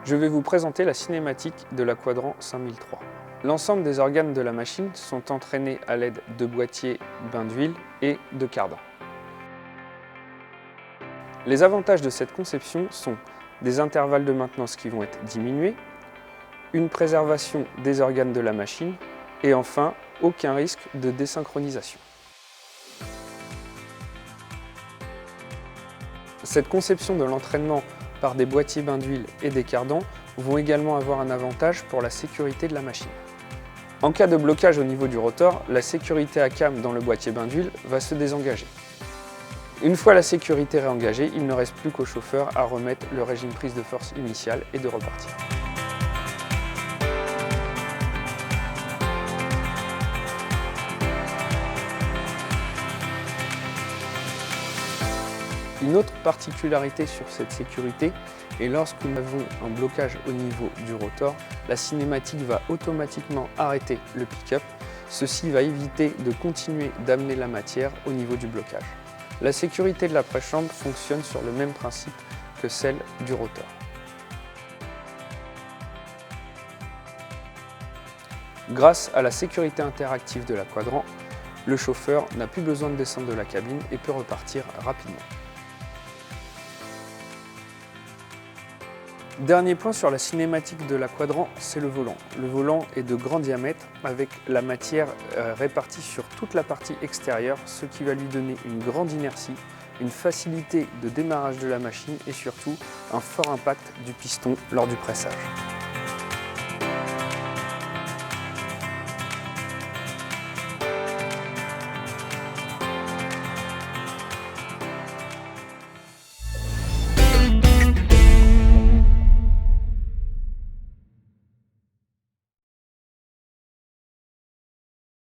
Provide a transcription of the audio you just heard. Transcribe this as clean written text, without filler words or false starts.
Je vais vous présenter la cinématique de la Quadrant 5003. L'ensemble des organes de la machine sont entraînés à l'aide de boîtiers bains d'huile et de cardans. Les avantages de cette conception sont des intervalles de maintenance qui vont être diminués, une préservation des organes de la machine et enfin aucun risque de désynchronisation. Cette conception de l'entraînement par des boîtiers bains d'huile et des cardans vont également avoir un avantage pour la sécurité de la machine. En cas de blocage au niveau du rotor, la sécurité à cam dans le boîtier bains d'huile va se désengager. Une fois la sécurité réengagée, il ne reste plus qu'au chauffeur à remettre le régime prise de force initial et de repartir. Une autre particularité sur cette sécurité est lorsque nous avons un blocage au niveau du rotor, la cinématique va automatiquement arrêter le pick-up. Ceci va éviter de continuer d'amener la matière au niveau du blocage. La sécurité de la presse-chambre fonctionne sur le même principe que celle du rotor. Grâce à la sécurité interactive de la Quadrant, le chauffeur n'a plus besoin de descendre de la cabine et peut repartir rapidement. Dernier point sur la cinématique de la Quadrant, c'est le volant. Le volant est de grand diamètre avec la matière répartie sur toute la partie extérieure, ce qui va lui donner une grande inertie, une facilité de démarrage de la machine et surtout un fort impact du piston lors du pressage.